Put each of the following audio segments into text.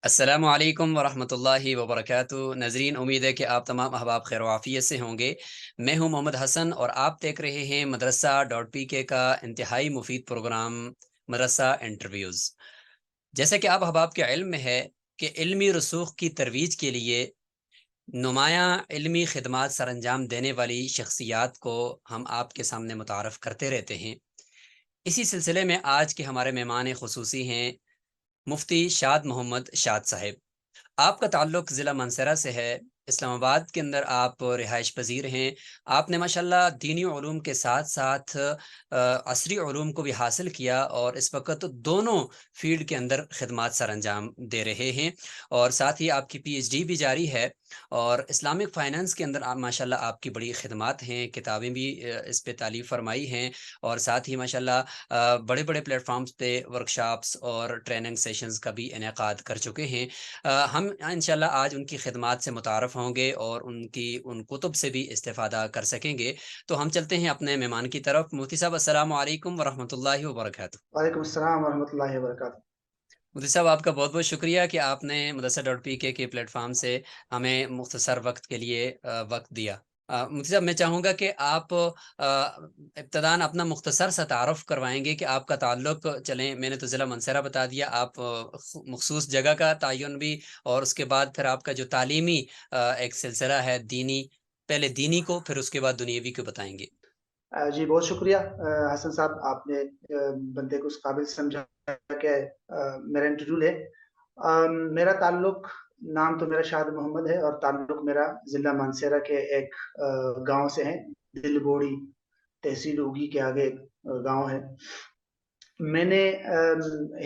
السلام علیکم ورحمۃ اللہ وبرکاتہ ناظرین، امید ہے کہ آپ تمام احباب خیر و عافیت سے ہوں گے۔ میں ہوں محمد حسن اور آپ دیکھ رہے ہیں مدرسہ.pk کا انتہائی مفید پروگرام مدرسہ انٹرویوز۔ جیسا کہ آپ احباب کے علم میں ہے کہ علمی رسوخ کی ترویج کے لیے نمایاں علمی خدمات سر انجام دینے والی شخصیات کو ہم آپ کے سامنے متعارف کرتے رہتے ہیں۔ اسی سلسلے میں آج کے ہمارے مہمان خصوصی ہیں مفتی شاد محمد شاد صاحب۔ آپ کا تعلق ضلع منصرہ سے ہے، اسلام آباد کے اندر آپ رہائش پذیر ہیں۔ آپ نے ماشاءاللہ دینی علوم کے ساتھ ساتھ عصری علوم کو بھی حاصل کیا اور اس وقت دونوں فیلڈ کے اندر خدمات سر انجام دے رہے ہیں، اور ساتھ ہی آپ کی پی ایچ ڈی بھی جاری ہے، اور اسلامک فائنانس کے اندر ماشاءاللہ آپ کی بڑی خدمات ہیں، کتابیں بھی اس پہ تالیف فرمائی ہیں، اور ساتھ ہی ماشاءاللہ بڑے بڑے پلیٹ فارمز پہ ورکشاپس اور ٹریننگ سیشنز کا بھی انعقاد کر چکے ہیں۔ ہم انشاءاللہ آج ان کی خدمات سے متعارف ہوں گے اور ان کتب سے بھی استفادہ کر سکیں گے۔ تو ہم چلتے ہیں اپنے مہمان کی طرف۔ مفتی صاحب السلام علیکم ورحمۃ اللہ وبرکاتہ۔ وعلیکم السلام ورحمۃ اللہ وبرکاتہ۔ مفتی صاحب، آپ کا بہت بہت شکریہ کہ آپ نے مدرسہ.pk کے پلیٹ فارم سے ہمیں مختصر وقت کے لیے وقت دیا۔ مفتی صاحب، میں چاہوں گا کہ آپ ابتداً اپنا مختصر سا تعارف کروائیں گے کہ آپ کا تعلق، چلیں میں نے تو ضلع منصرہ بتا دیا، آپ مخصوص جگہ کا تعین بھی، اور اس کے بعد پھر آپ کا جو تعلیمی ایک سلسلہ ہے دینی، پہلے دینی کو پھر اس کے بعد دنیاوی کو بتائیں گے۔ جی بہت شکریہ حسن صاحب، آپ نے بندے کو اس قابل سمجھا کہ میرا انٹرویو لے۔ میرا تعلق، نام تو میرا شاد محمد ہے اور تعلق میرا ضلع مانسہرہ کے ایک گاؤں سے ہے، دل بوڑی تحصیل اوگی کے آگے ایک گاؤں ہے۔ میں نے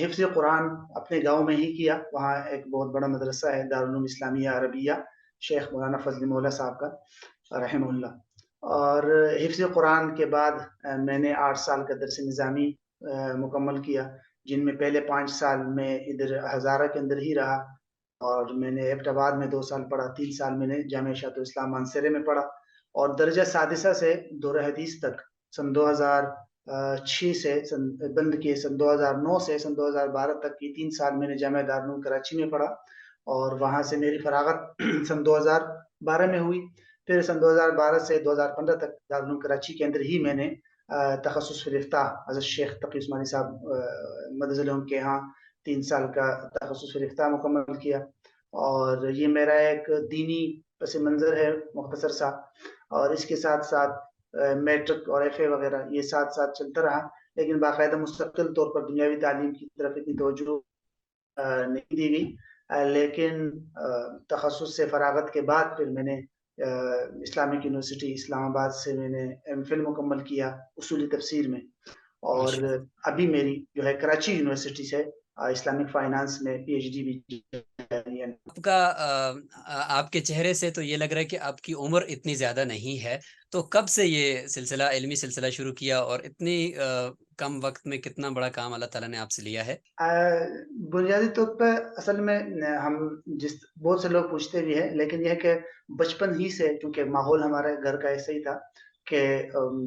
حفظ قرآن اپنے گاؤں میں ہی کیا، وہاں ایک بہت بڑا مدرسہ ہے دارالعلوم اسلامیہ عربیہ شیخ مولانا فضل مولا صاحب کا رحمہ اللہ۔ اور حفظ قرآن کے بعد میں نے 8 سال کا درس نظامی مکمل کیا، جن میں پہلے 5 سال میں ادھر ہزارہ کے اندر ہی رہا، اور میں نے ایبٹ آباد میں 2 سال پڑھا، 3 سال میں نے جامعہ اشاعت الاسلام مانسہرہ میں پڑھا، اور درجہ سادسہ سے دورہ حدیث تک سن 2006 سے بند کیے، سن 2009 سے سن 2012 تک کی 3 سال میں نے جامعہ دارالعلوم کراچی میں پڑھا، اور وہاں سے میری فراغت سن 2012 میں ہوئی۔ پھر سن 2012 سے 2015 تک دارالعلوم کراچی کے اندر ہی میں نے تخصص فی الافتاء حضرت شیخ تقی عثمانی صاحب مدظ العلوم کے ہاں 3 سال کا تخصص فی الافتاء مکمل کیا، اور یہ میرا ایک دینی پس منظر ہے مختصر سا، اور اس کے ساتھ ساتھ میٹرک اور ایف اے وغیرہ یہ ساتھ ساتھ چلتا رہا، لیکن باقاعدہ مستقل طور پر دنیاوی تعلیم کی طرف اتنی توجہ نہیں دی گئی۔ لیکن تخصص سے فراغت کے بعد پھر میں نے اسلامک یونیورسٹی اسلام آباد سے میں نے ایم فل مکمل کیا اصولی تفسیر میں، اور ابھی میری جو ہے کراچی یونیورسٹی سے اسلامک فائنانس میں پی ایچ ڈی بھی جاری ہے۔ آپ کا آپ کے چہرے سے تو یہ لگ رہا ہے کہ آپ کی عمر اتنی زیادہ نہیں ہے، تو کب سے یہ سلسلہ، علمی سلسلہ شروع کیا، اور اتنی کم وقت میں کتنا بڑا کام اللہ تعالیٰ نے آپ سے لیا ہے؟ بنیادی طور پہ اصل میں ہم بہت سے لوگ پوچھتے بھی ہیں، لیکن یہ ہے کہ بچپن ہی سے چونکہ ماحول ہمارے گھر کا ایسا ہی تھا کہ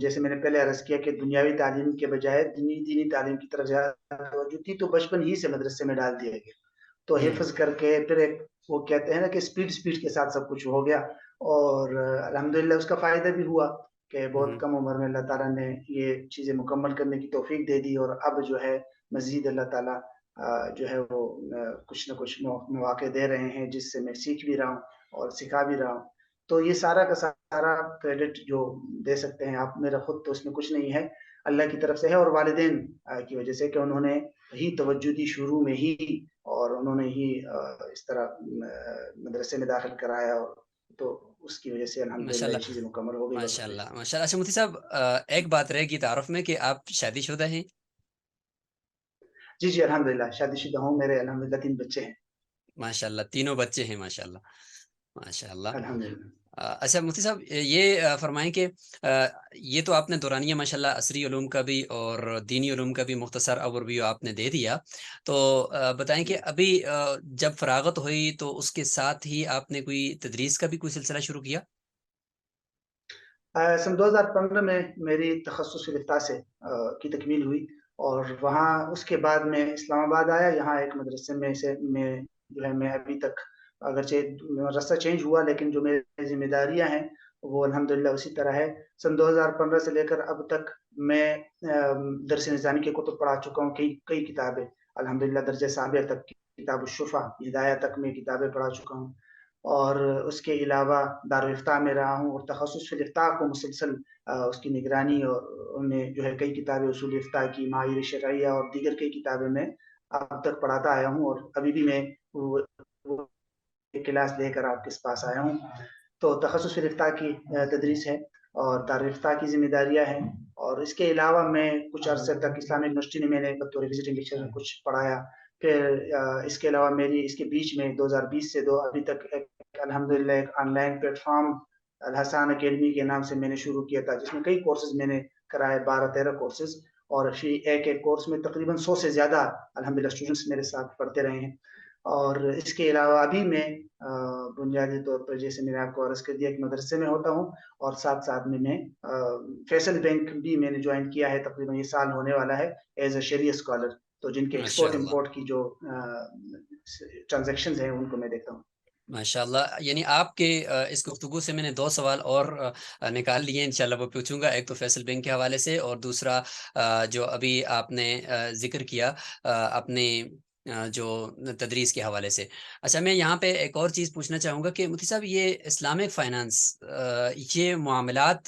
جیسے میں نے پہلے عرض کیا کہ دنیاوی تعلیم کے بجائے دینی تعلیم کی طرف زیادہ توجہ تھی، تو بچپن ہی سے مدرسے میں ڈال دیا گیا، تو حفظ کر کے پھر ایک وہ کہتے ہیں نا کہ سپیڈ کے ساتھ سب کچھ ہو گیا، اور الحمدللہ اس کا فائدہ بھی ہوا کہ بہت کم عمر میں اللہ تعالیٰ نے یہ چیزیں مکمل کرنے کی توفیق دے دی، اور اب جو ہے مزید اللہ تعالیٰ جو ہے وہ کچھ نہ کچھ مواقع دے رہے ہیں، جس سے میں سیکھ بھی رہا ہوں اور سکھا بھی رہا ہوں۔ تو یہ سارا کا سارا کریڈٹ جو دے سکتے ہیں آپ، میرا خود تو اس میں کچھ نہیں ہے، اللہ کی طرف سے ہے، اور والدین کی وجہ سے کہ انہوں نے ہی توجہ دی شروع میں ہی، اور انہوں نے ہی اس طرح مدرسے میں داخل کرایا، اور تو اس کی وجہ سے ماشاء الحمدللہ اللہ، یہ چیزیں مکمل ہو گئی وقت ماشاء پہ۔ اللہ، ماشاء اللہ۔ اچھا مفتی صاحب، ایک بات رہے گی تعارف میں کہ آپ شادی شدہ ہیں؟ جی الحمدللہ شادی شدہ ہوں، میرے الحمدللہ 3 بچے ہیں۔ ماشاء اللہ، تینوں بچے ہیں، ماشاء اللہ، ماشاء اللہ۔ الحمدللہ۔ اچھا مفتی صاحب، یہ فرمائیں کہ یہ تو آپ نے دورانیہ ماشاء اللہ عصری علوم کا بھی اور دینی علوم کا بھی مختصر اوور ویو آپ نے دے دیا، تو بتائیں کہ ابھی جب فراغت ہوئی تو اس کے ساتھ ہی آپ نے کوئی تدریس کا بھی کوئی سلسلہ شروع کیا؟ سن 2015 میں میری تخصص فی الافتاء سے کی تکمیل ہوئی، اور وہاں اس کے بعد میں اسلام آباد آیا، یہاں ایک مدرسے میں जो है मैं अभी तक अगरचे रास्ता चेंज हुआ लेकिन जो मेरी ज़िम्मेदारियाँ हैं वो अल्हम्दुलिल्लाह उसी तरह है। सन 2015 से लेकर अब तक मैं दरस निज़ामी के कुतुब पढ़ा चुका हूँ, कई किताबें अल्हम्दुलिल्लाह दर्जे साबिया तक की किताब शुफ़ा, हिदाया तक मैं किताबें पढ़ा चुका हूँ। और उसके अलावा दारुल इफ्ता में रहा हूँ और तख़स्सुस फ़िल इफ्ता को मुसलसल उसकी निगरानी और में जो है कई किताबें उसूल इफ्ता की, माहिर शरइया और दीगर कई किताबें मैं अब तक पढ़ाता आया हूँ और अभी भी मैं वो एक क्लास लेकर आपके पास आया हूँ। तो तख़स्सुस फ़िल इफ्ता की तदरीस है और दारुल इफ्ता की ज़िम्मेदारियाँ हैं और इसके अलावा मैं कुछ अरसे तक इस्लामिक यूनिवर्सिटी में मैंने बतौर विज़िटिंग लेक्चरर कुछ पढ़ाया। फिर इसके अलावा मेरी इसके बीच में 2020 से दो अभी तक एक अल्हम्दुलिल्लाह एक ऑनलाइन प्लेटफ़ॉर्म अल हसान अकेडमी के नाम से मैंने शुरू किया था, जिसमें कई कोर्सेज़ मैंने कराए 12-13 कोर्सेज़ और फिर एक-एक कोर्स में तकरीबन 100 से ज़्यादा अल्हम्दुलिल्लाह स्टूडेंट्स मेरे साथ पढ़ते रहे हैं। और इसके अलावा अभी मैं बुनियादी तौर पर जैसे मैंने आपको अर्ज़ कर दिया कि मदरसे में होता हूँ और साथ-साथ में मैं फ़ैसल बैंक भी मैंने जॉइन किया है, तकरीबन ये साल होने वाला है एज़ अ शरिया स्कॉलर। तो जिनके एक्सपोर्ट माशाल्लाह, इम्पोर्ट की जो ट्रांज़ैक्शंस हैं उनको मैं देखता हूँ। माशाल्लाह। यानी आपके इस गुफ्तगू से मैंने 2 सवाल और निकाल लिए, इंशाल्लाह वो पूछूँगा। एक तो फैसल बैंक के हवाले से और दूसरा जो अभी आपने ज़िक्र किया अपने जो तदरीस के हवाले से। अच्छा, मैं यहाँ पे एक और चीज़ पूछना चाहूँगा कि मुफ्ती साहब, ये इस्लामिक फ़ाइनेंस ये मामलात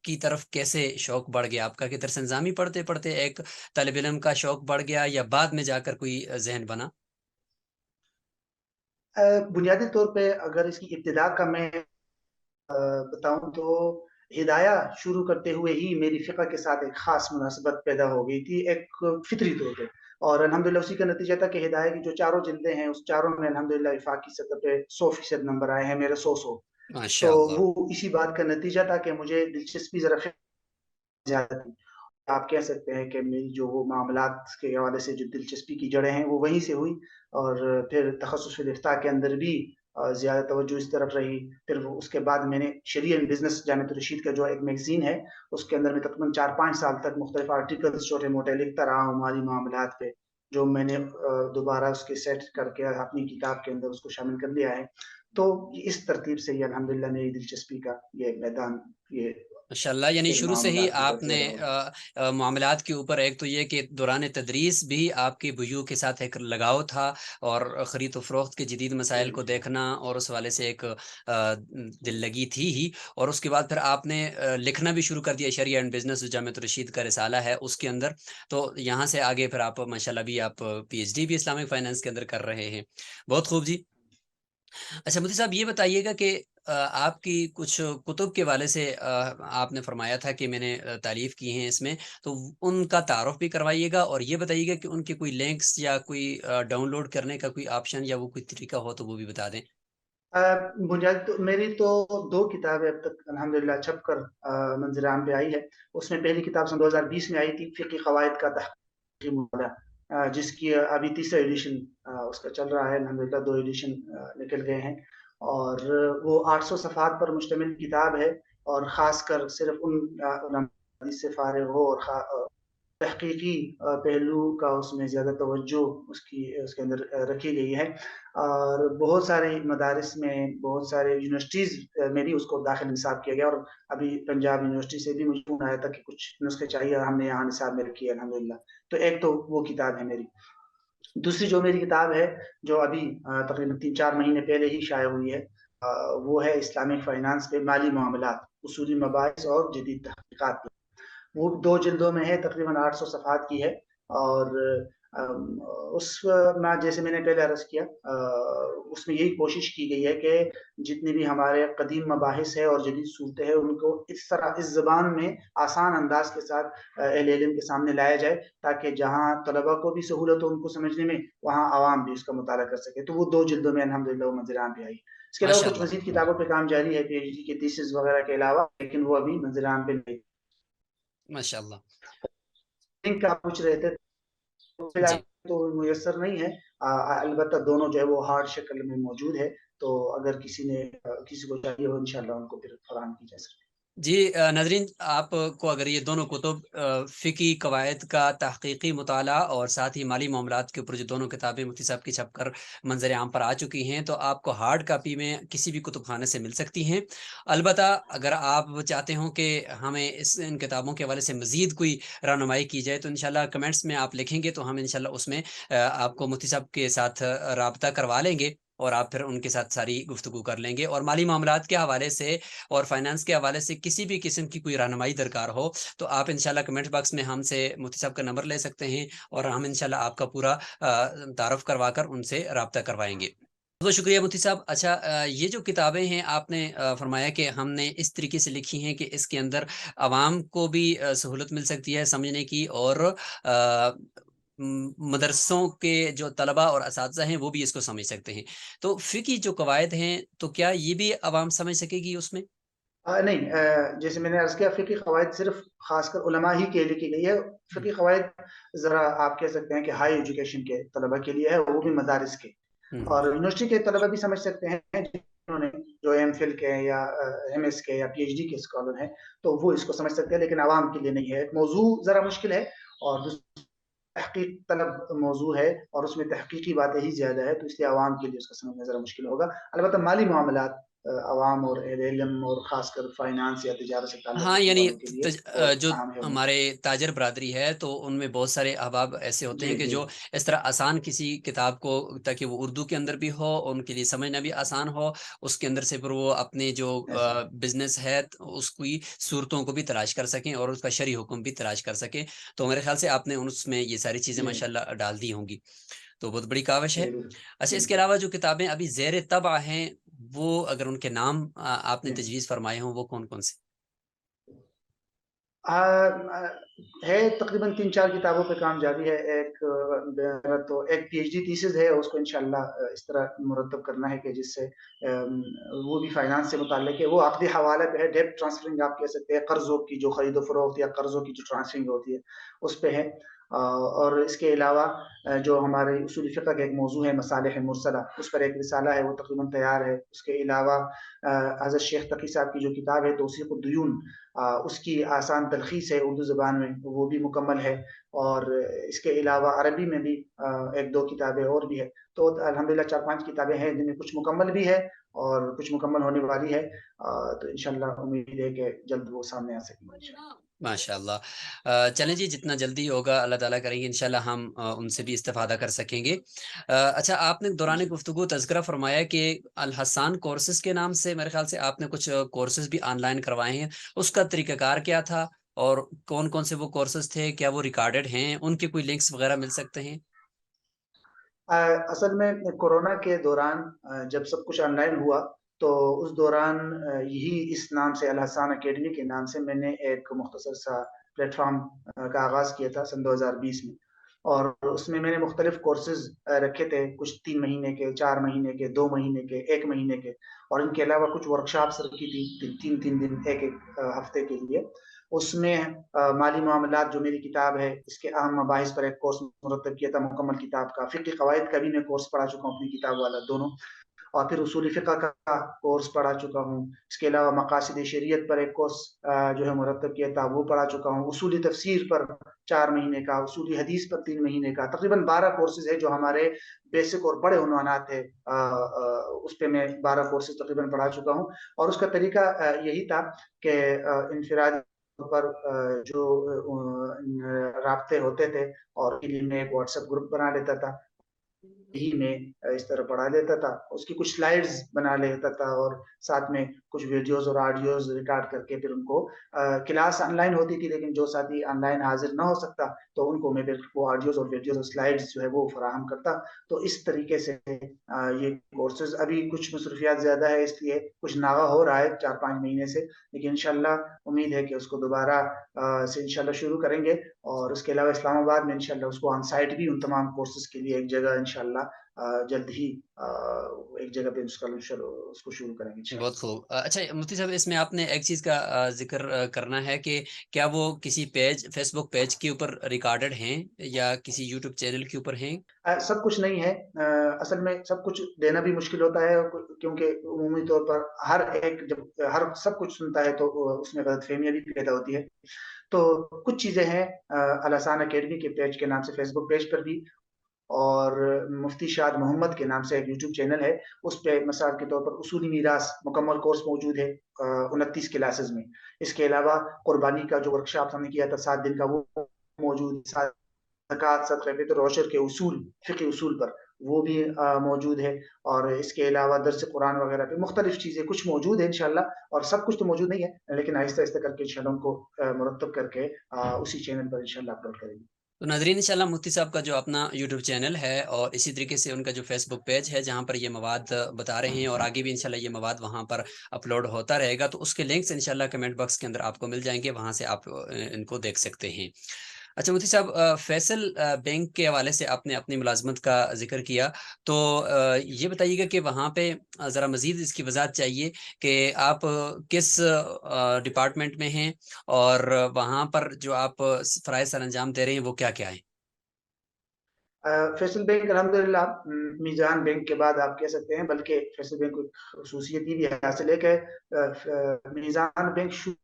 की तरफ कैसे शौक बढ़ गया आपका? कि दरस निज़ामी पढ़ते-पढ़ते एक तालिब इल्म का शौक बढ़ गया या बाद में जाकर कोई ज़हन बना? बुनियादी तौर पे अगर इसकी इब्तिदा का मैं बताऊँ तो हिदाया शुरू करते हुए ही मेरी फ़िक़्ह के साथ एक ख़ास मुनासबत पैदा हो गई थी, एक फ़ितरी तौर पे। और अल्हम्दुलिल्लाह उसी का नतीजा था कि हिदाया की जो चारों जिल्दें हैं, उस चारों में अल्हम्दुलिल्लाह वफ़ाक़ी सतह पे 100% नंबर आए हैं मेरे 100-100। तो माशाअल्लाह। वो इसी बात का नतीजा था कि मुझे दिलचस्पी ज़रा ज़्यादा थी। आप कह सकते हैं कि मेरी जो वो मामलात के हवाले से जो दिलचस्पी की जड़ें हैं, वो वहीं से हुई और फिर तख़स्सुस फ़िल इफ्ता के अंदर भी ज़्यादा तवज्जो इस तरफ रही। फिर वो उसके बाद मैंने शरिया एंड बिज़नेस जामिअतुर रशीद का जो एक मैगज़ीन है, उसके अंदर मैं तकरीबन 4-5 साल तक मुख्तलिफ़ आर्टिकल्स छोटे-मोटे लिखता रहा हूँ माली मामलात पे, जो मैंने दोबारा उसके सेट करके अपनी किताब के अंदर उसको शामिल कर लिया है। तो इस तरतीब से ये अल्हम्दुलिल्लाह मेरी दिलचस्पी का ये मैदान ये माशाल्लाह, यानी इन शुरू से ही मामलात की तरफ आपने ज़्यादा हो गया। मामलात के ऊपर, एक तो ये कि दौरान तदरीस भी आपकी बुयूं के साथ एक लगाव था और ख़रीद व फ़रोख्त के जदीद मसाइल को देखना और उस हवाले से एक दिल लगी थी ही। और उसके बाद फिर आपने लिखना भी शुरू कर दिया, शरिया एंड बिज़नेस जो जामिअतुर रशीद का रिसाला है उसके अंदर। तो यहाँ से आगे फिर आप माशाल्लाह भी आप पीएचडी भी इस्लामिक फ़ाइनेंस के अंदर कर रहे हैं। बहुत खूब जी। अच्छा, मुफ्ती साहब ये बताइएगा कि आपकी कुछ कुतुब के हवाले से आपने फरमाया था कि मैंने तारीफ़ की हैं इसमें, तो उनका तारुफ़ भी करवाइएगा और ये बताइएगा कि उनके कोई लिंक्स या कोई डाउनलोड करने का कोई ऑप्शन या वो कोई तरीका हो तो वो भी बता दें? अ, बुनियादी तो मेरी तो 2 किताबें अब तक अल्हम्दुलिल्लाह छप कर मंज़िल आम पे आई है। उसमें पहली किताब सन 2020 में आई थी, फ़िक़्ही क़वाइद का तहक़ीक़ी मुताला जिसकी अभी तीसरा एडिशन उसका चल रहा है। अल्हम्दुलिल्लाह 2 एडिशन निकल गए हैं और वो 800 सफ़हात पर मुश्तमिल किताब है और ख़ासकर सिर्फ़ उन उलमा से फ़ारिग़ हो और तहकीकी पहलू का उसमें ज़्यादा तवज्जो उसके अंदर रखी गई है और बहुत सारे मदारिस में, बहुत सारे यूनिवर्सिटीज़ में भी उसको दाखिल निसाब किया गया और अभी पंजाब यूनिवर्सिटी से भी मुझे फ़ोन आया था कि कुछ नुस्खे चाहिए और हमने यहाँ निसाब में रखी है अल्हम्दुलिल्लाह। तो एक तो वो किताब है मेरी। दूसरी जो मेरी किताब है, जो अभी तकरीबन 3-4 महीने पहले ही शाया हुई है वो है इस्लामिक फ़ाइनेंस पे माली मामलात, उसूली मबाहिस और जदीद तहक़ीक़ात। वो 2 जिल्दों में है, तकरीबन 800 सफ़हात की है और उसमें जैसे मैंने पहले अर्ज़ किया उसमें यही कोशिश की गई है कि जितनी भी हमारे कदीम मबाहिस है और जदीद सूरतें हैं, उनको इस तरह इस ज़बान में आसान अंदाज़ के साथ अहले इल्म के सामने लाया जाए, ताकि जहाँ तलबा को भी सहूलत हो उनको समझने में, वहाँ अवाम भी उसका मुताला कर सके। तो वो 2 जिल्दों में अल्हम्दुलिल्लाह वो मंज़िल आम पे आई। इसके अलावा कुछ माशाअल्लाह, मज़ीद किताबों पे काम जारी है, पीएचडी के थीसिस वग़ैरह के अलावा, लेकिन वो अभी मंज़िल आम पे नहीं। माशाअल्लाह। लिंक आप पूछ रहे थे, तो फिलहाल जी। तो मुयस्सर नहीं है। अलबत्ता दोनों जो है वो हार्ड शक्ल में मौजूद है, तो अगर किसी को चाहिए हो इंशाअल्लाह उनको फिर फराहम की जा सकती है। जी नाज़रीन, आपको अगर ये दोनों कुतुब फ़िक़ी कवायद का तहक़ीक़ी मुताला और साथ ही माली मामलात के ऊपर जो दोनों किताबें मुफ्ती साहब की छपकर मंज़र आम पर आ चुकी हैं, तो आपको हार्ड कापी में किसी भी कुतुबख़ाने से मिल सकती हैं। अलबत्ता अगर आप चाहते हों कि हमें इन किताबों के हवाले से मज़ीद कोई रहनुमाई की जाए, तो इंशाअल्लाह कमेंट्स में आप लिखेंगे, तो हम इंशाअल्लाह उसमें आपको मुफ्ती साहब के साथ राब्ता करवा लेंगे और आप फिर उनके साथ सारी गुफ्तगू कर लेंगे। और माली मामलात के हवाले से और फाइनेंस के हवाले से किसी भी किस्म की कोई रहनुमाई दरकार हो, तो आप इंशाल्लाह कमेंट बॉक्स में हमसे मुफ्ती साहब का नंबर ले सकते हैं और हम इंशाल्लाह आपका पूरा तारुफ़ करवाकर उनसे राब्ता करवाएँगे। बहुत शुक्रिया मुफ्ती साहब। अच्छा, ये जो किताबें हैं आपने फरमाया कि हमने इस तरीके से लिखी हैं कि इसके अंदर आवाम को भी सहूलत मिल सकती है समझने की और मदरसों के जो तलबा और असातिज़ा हैं वो भी इसको समझ सकते हैं। तो फ़िक़ही जो कवायद हैं, तो क्या ये भी आवाम समझ सकेगी उसमें? नहीं, जैसे मैंने अर्ज़ किया फ़िक़ही क़वाइद सिर्फ़ ख़ासकर उलमा ही के लिए लिखी गई है। हुँ, फ़िक़ही क़वाइद ज़रा आप कह सकते हैं कि हाई एजुकेशन के तलबा के लिए है, वो भी मदारिस के। हुँ, हुँ। और यूनिवर्सिटी के तलबा भी समझ सकते हैं जिन्होंने जो एमफ़िल के या एमएस के या पीएचडी के स्कॉलर हैं, तो वो इसको समझ सकते हैं, लेकिन आवाम के लिए नहीं है। मौज़ू ज़रा मुश्किल है और तहक़ीक़ तलब मौज़ू है और उसमें तहक़ीक़ी बातें ही ज़्यादा है, तो इसलिए आवाम के लिए उसको समझना ज़रा मुश्किल होगा। अलबत्ता माली मामलात आवाम और अहले इल्म और ख़ासकर फ़ाइनेंस या तिजारत से ताल्लुक़ हाँ, रखने यानी वालों के लिए बहुत जो अहम है उनके हमारे लिए। ताजर बिरादरी है, तो उनमें बहुत सारे अहबाब ऐसे होते जी, हैं कि जी। जो इस तरह आसान किसी किताब को ताकि वो उर्दू के अंदर भी हो, उनके लिए समझना भी आसान हो, उसके अंदर से फिर वो अपने जो ऐसा। बिज़नेस है उसकी सूरतों को भी तलाश कर सकें और उसका शरई हुक्म भी तलाश कर सकें। तो मेरे ख़्याल से आपने उसमें ये सारी चीज़ें जी, माशाल्लाह डाल दी होंगी, तो बहुत बड़ी काविश है। ज़रूर। अच्छा, जी, इसके अलावा जो किताबें अभी ज़ेर तबअ हैं, वो अगर उनके नाम आपने जी। तजवीज़ फ़रमाए हों, वो कौन-कौन से? है तकरीबन 3-4 किताबों पे काम जारी है। मेरा तो एक पीएचडी थीसिस है, उसको इंशाअल्लाह इस तरह मुरतब करना है कि जिससे वो भी फाइनेंस से मुताल्लिक है। वो अक़दी हवाले पे है, डेब्ट ट्रांसफरिंग आप कह सकते हैं, कर्ज़ों की जो खरीदो-फ़रोख्त या कर्ज़ों की जो ट्रांसफरिंग होती है, उस पे है। और इसके अलावा जो हमारे उसूल फ़िक़्ह का एक मौज़ू है मसालिह मुरसला, उस पर एक रिसाला है, वो तकरीबन तैयार है। उसके अलावा हज़रत शेख तकी साहब की जो किताब है तौसीक़ुद्दुयून, उसकी आसान तलख़ीस है उर्दू ज़बान में, वो भी मुकम्मल है। और इसके अलावा अरबी में भी 1-2 किताबें और भी हैं। तो अल्हम्दुलिल्लाह 4-5 किताबें हैं जिनमें कुछ मुकम्मल भी है और कुछ मुकम्मल होने वाली है। तो इंशाअल्लाह उम्मीद है कि जल्द वो सामने आ सकेंगी इंशाअल्लाह। माशाअल्लाह। चलें जी, जितना जल्दी होगा अल्लाह ताला करेंगे इंशाअल्लाह हम उनसे भी इस्तिफ़ादा कर सकेंगे। अच्छा, आपने दौरान इंशाअल्लाह। गुफ्तगू तज़किरा फ़रमाया कि अल हसान कोर्सेज़ के नाम से मेरे ख़्याल से आपने कुछ कोर्सेज़ भी ऑनलाइन करवाए हैं। उसका तरीक़ाकार क्या था और कौन-कौन से वो कोर्सेज़ थे? क्या वो रिकॉर्डेड हैं? उनके कोई लिंक्स वग़ैरह मिल सकते हैं? असल में कोरोना के दौरान जब सब कुछ ऑनलाइन हुआ, तो उस दौरान यही इस नाम से अल हसान अकेडमी के नाम से मैंने एक मुख्तसर सा प्लेटफ़ॉर्म का आगाज़ किया था सन 2020 में। और उसमें मैंने मुख्तलिफ़ कोर्सेज़ रखे थे, कुछ 3 महीने के, 4 महीने के, 2 महीने के, 1 महीने के, और इनके अलावा कुछ वर्कशॉप्स रखी थी 3-3 दिन, 1-1 हफ़्ते के लिए। उसमें माली मामलात जो मेरी किताब है, इसके अहम मबाहिस पर एक कोर्स मुरतब किया था मुकम्मल किताब का। फ़िक़्ही क़वाइद का भी मैं कोर्स पढ़ा चुका हूँ अपनी किताब वाला, दोनों। और फिर उसूल फ़िक़्ह का कोर्स पढ़ा चुका हूँ। इसके अलावा मक़ासिद शरीयत पर एक कोर्स जो है मुरतब किया था, वो पढ़ा चुका हूँ। उसूली तफ़सीर पर 4 महीने का, उसूली हदीस पर 3 महीने का, तक़रीबन 12 कोर्सेज़ हैं जो हमारे बेसिक और बड़े उन्वानात हैं। उस पे मैं 12 कोर्सेज़ तक़रीबन पढ़ा चुका हूँ। और उसका तरीका यही था कि इनफ़िरादी तौर पर जो राब्ते होते थे, और उसके लिए मैं एक व्हाट्सएप ग्रुप बना लेता था। ही में इस तरह पढ़ा लेता था। उसकी कुछ स्लाइड्स बना लेता था और साथ में कुछ वीडियोज़ और ऑडियोज़ रिकॉर्ड करके फिर उनको क्लास ऑनलाइन होती थी, लेकिन जो साथी ऑनलाइन हाज़िर ना हो सकता, तो उनको मैं फिर वो ऑडियोज़ और वीडियोज़ और स्लाइड्स जो है वो फराहम करता। तो इस तरीके से ये कोर्सेज़ अभी कुछ मसरूफियत ज़्यादा है, इसलिए कुछ नागा हो रहा है 4-5 महीने से, लेकिन इंशाअल्लाह उम्मीद है कि उसको दोबारा से इंशाअल्लाह शुरू करेंगे। और उसके अलावा इस्लामाबाद में इंशाअल्लाह उसको ऑन साइट भी उन तमाम कोर्सेज़ के लिए एक जगह इंशाअल्लाह जल्द ही एक जगह पे उसको शुरू करेंगे इंशाल्लाह। बहुत खूब। अच्छा मुफ्ती साहब, इसमें आपने एक चीज़ का ज़िक्र करना है कि क्या वो किसी पेज, फ़ेसबुक पेज के ऊपर रिकॉर्डेड हैं या किसी यूट्यूब चैनल के ऊपर हैं? सब कुछ नहीं है। असल में सब कुछ देना भी मुश्किल होता है, क्योंकि उमूमी तौर पर हर एक जब हर सब कुछ सुनता है तो उसमें गलतफहमियाँ भी पैदा होती है। तो कुछ चीज़ें हैं अल हसान अकेडमी के पेज के नाम से फेसबुक पेज पर भी, और मुफ्ती शाद मोहम्मद के नाम से एक यूट्यूब चैनल है, उस पे मिसाल के तौर पर उसूली मीरास मुकम्मल कोर्स मौजूद है 29 क्लासेस में। इसके अलावा कुर्बानी का जो वर्कशॉप हमने किया था 7 दिन का, वो मौजूद है। ज़कात, सदक़े फ़ितर और उशर के उसूल, फ़िक़ही उसूल पर वो भी मौजूद है। और इसके अलावा दर्स कुरान वगैरह पे मुख्तलिफ़ चीज़ें कुछ मौजूद है इंशाअल्लाह, और सब कुछ तो मौजूद नहीं है, लेकिन आहिस्ता-आहिस्ता करके इंशाअल्लाह उनको मुरत्तब करके उसी चैनल पर इंशाअल्लाह अपलोड करेंगे। तो नाज़रीन, इंशाल्लाह मुफ्ती साहब का जो अपना यूट्यूब चैनल है और इसी तरीके से उनका जो फ़ेसबुक पेज है जहाँ पर ये मवाद बता रहे हैं और आगे भी इंशाल्लाह ये मवाद वहाँ पर अपलोड होता रहेगा, तो उसके लिंक्स इंशाल्लाह कमेंट बॉक्स के अंदर आपको मिल जाएँगे, वहाँ से आप इनको देख सकते हैं। अच्छा मुफ्ती साहब, फ़ैसल बैंक के हवाले से आपने अपनी मुलाज़मत का ज़िक्र किया, तो ये बताइएगा कि वहाँ पे ज़रा मज़ीद इसकी वज़ाहत चाहिए कि आप किस डिपार्टमेंट में हैं और वहाँ पर जो आप फ़राइज़ सरअंजाम दे रहे हैं वो क्या-क्या हैं? फैसल बैंक अल्हम्दुलिल्लाह मीज़ान बैंक के बाद आप कह सकते हैं, बल्कि फैसल बैंक को एक ख़ुसूसियत ये भी हासिल है कि मीज़ान बैंक शुरू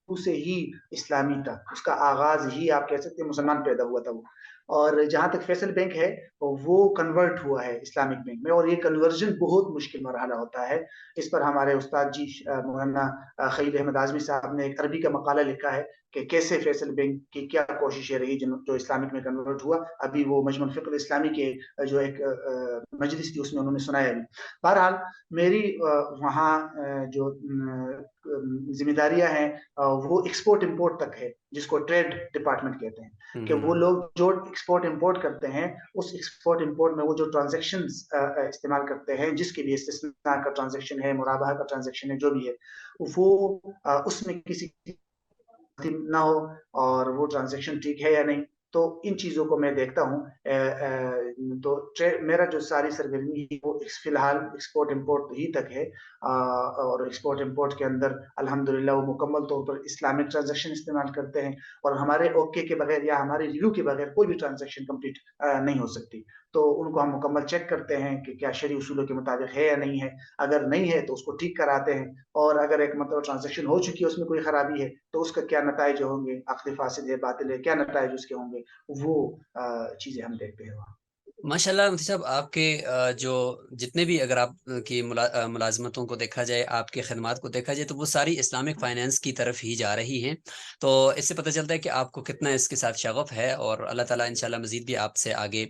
से ही इस्लामी था। उसका आगाज़ ही आप कह सकते हैं मुसलमान पैदा हुआ था वो। और जहाँ तक फैसल बैंक है, वो कन्वर्ट हुआ है इस्लामिक बैंक में, और ये कन्वर्जन बहुत मुश्किल मरहला होता है। इस पर हमारे उस्ताद जी मौलाना खलील अहमद आज़मी साहब ने एक अरबी का मकाला लिखा है कि कैसे फैसल बैंक की क्या कोशिशें रही जो इस्लामिक में कन्वर्ट हुआ। अभी वो मजमुअल फ़िक़्ह इस्लामी के जो एक मजलिस थी उसमें उन्होंने सुनाया भी। बहरहाल मेरी वहाँ जो ज़िम्मेदारियाँ हैं वो एक्सपोर्ट इम्पोर्ट तक है, जिसको ट्रेड डिपार्टमेंट कहते हैं, हुँ, कि वो हुँ। लोग जो एक्सपोर्ट इम्पोर्ट करते हैं, उस एक्सपोर्ट इम्पोर्ट में वो जो ट्रांज़ैक्शंस इस्तेमाल करते हैं, जिसके भी इस्तिस्ना का ट्रांज़ैक्शन है, मुराबाहा का ट्रांज़ैक्शन है, जो भी है, वो उसमें किसी ना हो, और वो ट्रांज़ैक्शन ठीक है या नहीं। तो इन चीज़ों को मैं देखता हूँ। तो मेरा जो सारी सरगर्मी है वो फ़िलहाल एक्सपोर्ट इम्पोर्ट ही तक है। और एक्सपोर्ट इम्पोर्ट के अंदर अल्हम्दुलिल्लाह वो मुकम्मल तौर पर इस्लामिक ट्रांज़ैक्शन इस्तेमाल करते हैं, और हमारे ओके के बगैर या हमारे रिव्यू के बगैर कोई भी ट्रांज़ैक्शन कंप्लीट नहीं हो सकती। तो उनको हम मुकम्मल चेक करते हैं कि क्या शरई उसूलों के मुताबिक है या नहीं है। अगर नहीं है तो उसको ठीक कराते हैं, और अगर एक मतलब ट्रांज़ैक्शन हो चुकी है, उसमें कोई खराबी है, तो उसका क्या नताइज होंगे, अक़्द फ़ासिद है, बातिल है, क्या नताइज उसके होंगे, वो चीज़ें हम देखते हैं वहाँ। माशाल्लाह मुफ्ती साहब, आपके जो जितने भी अगर आप की मुलाज़मतों को देखा जाए, आपकी ख़िदमत को देखा जाए, तो वो सारी इस्लामिक फ़ाइनेंस की तरफ ही जा रही हैं। तो इससे पता चलता है कि आपको कितना इसके साथ शग़फ़ है और अल्लाह ताला इंशाल्लाह मज़ीद भी आपसे आगे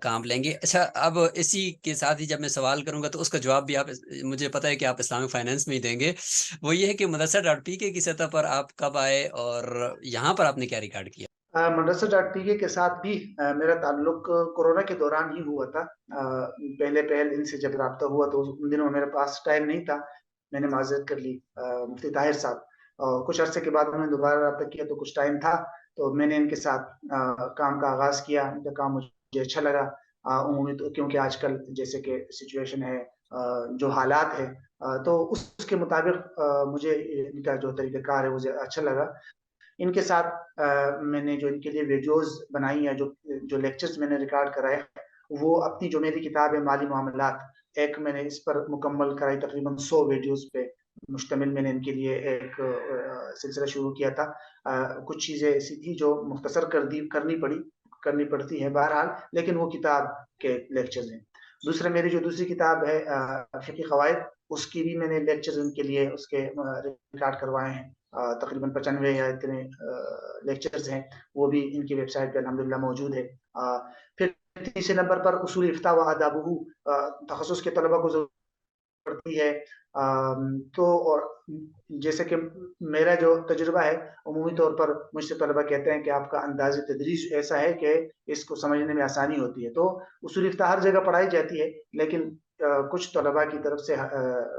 काम लेंगे। अच्छा, अब इसी के साथ ही जब मैं सवाल करूँगा तो उसका जवाब भी आप मुझे पता है कि आप इस्लामिक फ़ाइनेंस में ही देंगे। वो ये है कि मदरसा.पीके की सतह पर आप कब आए और यहाँ पर आपने क्या रिकॉर्ड किया? मदरसा.पीके के साथ भी मेरा ताल्लुक कोरोना के दौरान ही हुआ था। पहले इनसे जब राब्ता हुआ तो उन दिनों मेरे पास टाइम नहीं था, मैंने माज़रत कर ली मुफ्ती ताहिर साहब। कुछ अरसे के बाद उन्होंने दोबारा राब्ता किया तो कुछ टाइम था, तो मैंने इनके साथ काम का आगाज़ किया। इनका काम मुझे अच्छा लगा। उम्मीद तो क्योंकि आजकल जैसे कि सिचुएशन है, जो हालात हैं, तो उसके मुताबिक मुझे इनका जो तरीक़ाकार है मुझे अच्छा लगा। इनके साथ मैंने जो इनके लिए वीडियोज़ बनाई हैं, जो लेक्चर्स मैंने रिकॉर्ड कराए, वो अपनी जो मेरी किताब है माली मामलात, एक मैंने इस पर मुकम्मल कराई, तकरीबन 100 वीडियोज़ पे मुश्तमिल मैंने इनके लिए एक सिलसिला शुरू किया था। कुछ चीज़ें ऐसी थी जो मुख्तसर करनी पड़ती हैं बहरहाल, लेकिन वो किताब के लेक्चर्स हैं। मेरी जो दूसरी किताब है फ़िक़्ही क़वाइद, उसकी भी मैंने लेक्चर्स इनके लिए उसके रिकॉर्ड करवाए हैं। तकरीबन 95 या इतने लेक्चर्स हैं, वो भी इनकी वेबसाइट पे अल्हम्दुलिल्लाह मौजूद है। फिर तीसरे नंबर पर उसूल इफ्ता व आदाबुहु, तख़स्सुस के तलबा को ज़रूरत पड़ती है। तो और जैसे कि मेरा जो तजुर्बा है, अमूमी तौर पर मुझसे तलबा कहते हैं कि आपका अंदाज़ तदरीस ऐसा है कि इसको समझने में आसानी होती है। तो उसूल इफ्ता हर जगह पढ़ाई जाती है, लेकिन कुछ तलबा की तरफ से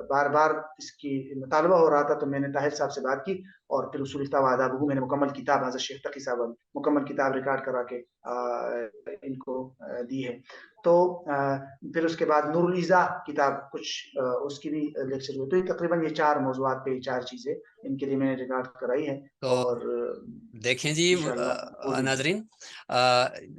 बार-बार इसकी मुतालबा हो रहा था, तो मैंने ताहिर साहब से बात की, और फिर उसूल इफ्ता व आदाबुहु मैंने मुकम्मल किताब हज़रत शेख तकी साहब मुकम्मल किताब रिकॉर्ड करा के इनको दी है। تو پھر اس کے بعد نور الایضاح کتاب کچھ اس کی بھی لیکچر ہوئے. تو یہ تقریباً یہ 4 موضوعات پہ 4 چیزیں ان کے لیے میں نے ریکارڈ کرائی ہے. تو اور دیکھیں جی انشاءاللہ پوری ناظرین،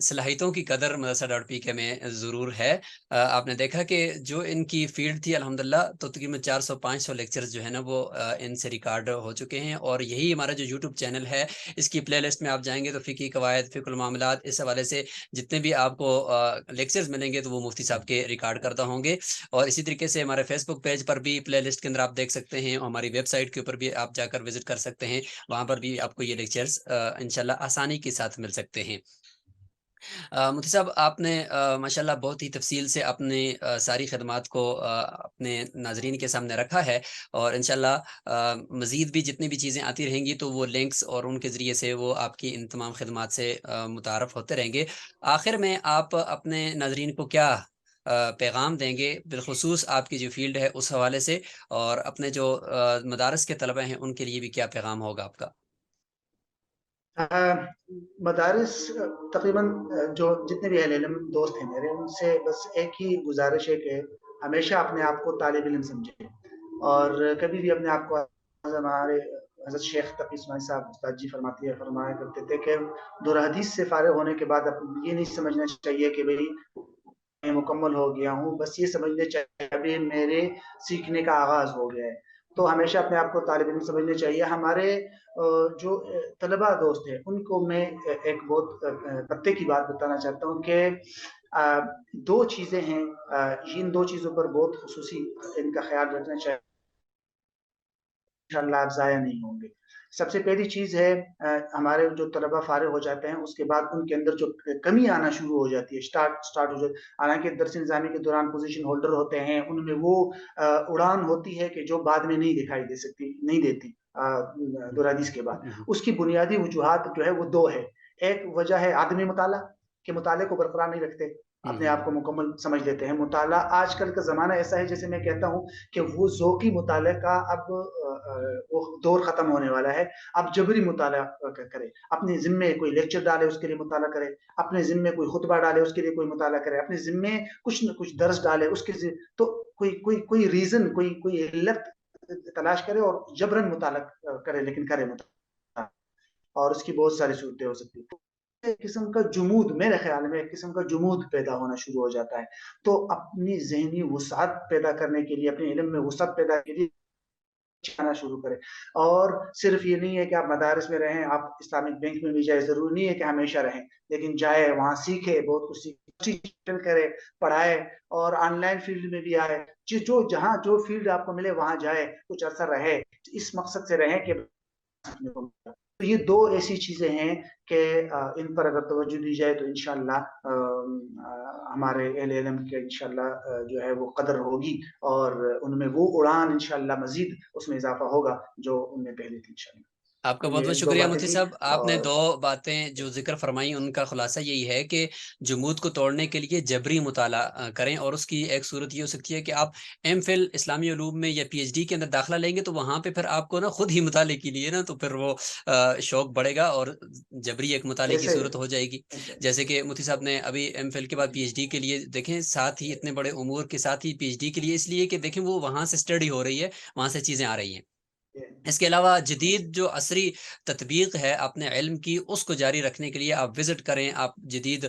صلاحیتوں کی قدر مدرسہ ڈاٹ پی کے میں ضرور ہے. آپ نے دیکھا کہ جو ان کی فیلڈ تھی الحمدللہ، تو تقریباً 400-500 لیکچرز جو ہے نا وہ ان سے ریکارڈ ہو چکے ہیں. اور یہی ہمارا جو یوٹیوب چینل ہے، اس کی پلے لسٹ میں آپ جائیں گے تو فقہی قواعد، فقہ المعاملات، اس حوالے سے جتنے بھی آپ کو لیکچرز ملیں گے تو وہ مفتی صاحب کے ریکارڈ کردہ ہوں گے. اور اسی طریقے سے ہمارے فیس بک پیج پر بھی پلے لسٹ کے اندر آپ دیکھ سکتے ہیں، اور ہماری ویب سائٹ کے اوپر بھی آپ جا کر وزٹ کر سکتے ہیں. وہاں پر بھی آپ کو یہ لیکچرز انشاءاللہ آسانی کے ساتھ مل سکتے ہیں. مفتی صاحب، آپ نے ماشاءاللہ بہت ہی تفصیل سے اپنے ساری خدمات کو اپنے ناظرین کے سامنے رکھا ہے. اور انشاءاللہ مزید بھی جتنی بھی چیزیں آتی رہیں گی تو وہ لنکس اور ان کے ذریعے سے وہ آپ کی ان تمام خدمات سے متعارف ہوتے رہیں گے. آخر میں آپ اپنے ناظرین کو کیا پیغام دیں گے، بالخصوص آپ کی جو فیلڈ ہے اس حوالے سے، اور اپنے جو مدارس کے طلبہ ہیں ان کے لیے بھی کیا پیغام ہوگا آپ کا؟ مدارس تقریباً جو جتنے بھی اہل علم دوست ہیں میرے، ان سے بس ایک ہی گزارش ہے کہ ہمیشہ اپنے آپ کو طالب علم سمجھیں، اور کبھی بھی اپنے آپ کو، ہمارے حضرت شیخ تقی اسماعیل صاحب استاد جی فرمایا کرتے تھے کہ دور حدیث سے فارغ ہونے کے بعد یہ نہیں سمجھنا چاہیے کہ بھئی میں مکمل ہو گیا ہوں، بس یہ سمجھنے چاہیے ابھی میرے سیکھنے کا آغاز ہو گیا ہے. تو ہمیشہ اپنے آپ کو طالب علم سمجھنے چاہیے. ہمارے جو طلبہ دوست ہیں ان کو میں ایک بہت پتے کی بات بتانا چاہتا ہوں کہ 2 چیزیں ہیں، ان 2 چیزوں پر بہت خصوصی ان کا خیال رکھنا چاہیے، انشاءاللہ آپ ضائع نہیں ہوں گے. سب سے پہلی چیز ہے، ہمارے جو طلبہ فارغ ہو جاتے ہیں اس کے بعد ان کے اندر جو کمی آنا شروع ہو جاتی ہے، سٹارٹ ہو جاتی ہے. حالانکہ درس نظامی کے دوران پوزیشن ہولڈر ہوتے ہیں، ان میں وہ اڑان ہوتی ہے کہ جو بعد میں نہیں دکھائی دے سکتی، نہیں دیتی دور حدیث کے بعد. اس کی بنیادی وجوہات جو ہے وہ 2 ہے. ایک وجہ ہے عدم مطالعہ، کہ مطالعے کو برقرار نہیں رکھتے، اپنے آپ کو مکمل سمجھ لیتے ہیں. مطالعہ آج کل کا زمانہ ایسا ہے، جیسے میں کہتا ہوں کہ وہ ذوقی مطالعے کا اب وہ دور ختم ہونے والا ہے. اب جبری مطالعہ کرے، اپنے ذمے کوئی لیکچر ڈالے اس کے لیے مطالعہ کرے، اپنے ذمے کوئی خطبہ ڈالے اس کے لیے کوئی مطالعہ کرے، اپنے ذمے کچھ نہ کچھ درس ڈالے اس کے تو کوئی ریزن، کوئی علت تلاش کرے اور جبرن مطالعہ کرے، لیکن کرے مطالعہ. اور اس کی بہت ساری صورتیں ہو سکتی ہیں. ایک قسم کا جمود، میرے خیال میں ایک قسم کا جمود پیدا ہونا شروع ہو جاتا ہے. تو اپنی ذہنی وسعت پیدا کرنے کے لیے، اپنے علم میں وسعت پیدا کے لیے آنا شروع کریں. اور صرف یہ نہیں ہے کہ آپ مدارس میں رہیں، آپ اسلامک بینک میں بھی جائے، ضروری نہیں ہے کہ ہمیشہ رہیں، لیکن جائے، وہاں سیکھے، بہت کچھ سیکھے، کرے، پڑھائے، اور آن لائن فیلڈ میں بھی آئے. جہاں جو فیلڈ آپ کو ملے وہاں جائے، کچھ عرصہ رہے، اس مقصد سے رہیں کہ تو یہ 2 ایسی چیزیں ہیں کہ ان پر اگر توجہ دی جائے تو انشاءاللہ ہمارے اہل علم کے انشاءاللہ جو ہے وہ قدر ہوگی، اور ان میں وہ اڑان انشاءاللہ مزید اس میں اضافہ ہوگا جو ان میں پہلے تھی انشاءاللہ. آپ کا تو بہت یہ بہت 2 شکریہ باتیں مفتی تھیں. صاحب. آپ نے اور 2 باتیں جو ذکر فرمائی ان کا خلاصہ یہی ہے کہ جمود کو توڑنے کے لیے جبری مطالعہ کریں. اور اس کی ایک صورت یہ ہو سکتی ہے کہ آپ ایم فل اسلامی علوم میں یا پی ایچ ڈی کے اندر داخلہ لیں گے تو وہاں پہ پھر آپ کو نا خود ہی مطالعے کے لیے نا تو پھر وہ شوق بڑھے گا اور جبری ایک مطالعے کی ایسے صورت ہو جائے گی. جیسے کہ مفتی صاحب نے ابھی ایم فل کے بعد پی ایچ ڈی کے لیے دیکھیں، ساتھ ہی اتنے بڑے امور کے ساتھ ہی پی ایچ ڈی کے لیے، اس لیے کہ دیکھیں وہ وہاں سے اسٹڈی ہو رہی ہے، وہاں سے چیزیں آ رہی ہیں. اس کے علاوہ جدید جو عصری تطبیق ہے اپنے علم کی، اس کو جاری رکھنے کے لیے آپ وزٹ کریں، آپ جدید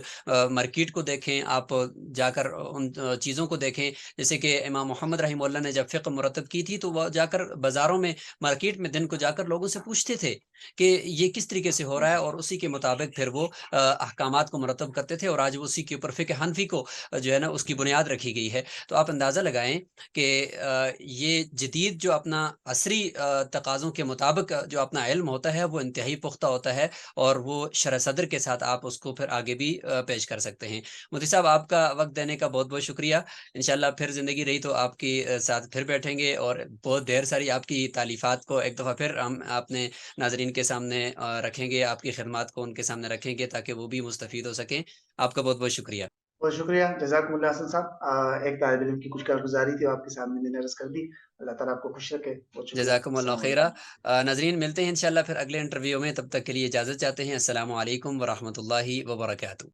مارکیٹ کو دیکھیں، آپ جا کر ان چیزوں کو دیکھیں. جیسے کہ امام محمد رحمہ اللہ نے جب فقہ مرتب کی تھی تو وہ جا کر بازاروں میں، مارکیٹ میں دن کو جا کر لوگوں سے پوچھتے تھے کہ یہ کس طریقے سے ہو رہا ہے، اور اسی کے مطابق پھر وہ احکامات کو مرتب کرتے تھے. اور آج وہ اسی کے اوپر فقہ حنفی کو جو ہے نا اس کی بنیاد رکھی گئی ہے. تو آپ اندازہ لگائیں کہ یہ جدید جو اپنا عصری تقاضوں کے مطابق جو اپنا علم ہوتا ہے وہ انتہائی پختہ ہوتا ہے، اور وہ شرح صدر کے ساتھ آپ اس کو پھر آگے بھی پیش کر سکتے ہیں. مفتی صاحب، آپ کا وقت دینے کا بہت بہت شکریہ. انشاءاللہ پھر زندگی رہی تو آپ کی ساتھ پھر بیٹھیں گے، اور بہت ڈھیر ساری آپ کی تالیفات کو ایک دفعہ پھر ہم اپنے ناظرین کے سامنے رکھیں گے، آپ کی خدمات کو ان کے سامنے رکھیں گے تاکہ وہ بھی مستفید ہو سکیں. آپ کا بہت بہت شکریہ. بہت شکریہ، جزاکم اللہ حسن صاحب. ایک طالب علم کی کچھ کارگزاری تھی، آپ کے سامنے میں نے عرض کر دی. اللہ تعالیٰ آپ کو خوش رکھے. بہت شکریہ. جزاکم اللہ السلام خیرہ. علیکم. ناظرین، ملتے ہیں انشاءاللہ پھر اگلے انٹرویو میں، تب تک کے لیے اجازت چاہتے ہیں. السلام علیکم ورحمۃ اللہ وبرکاتہ.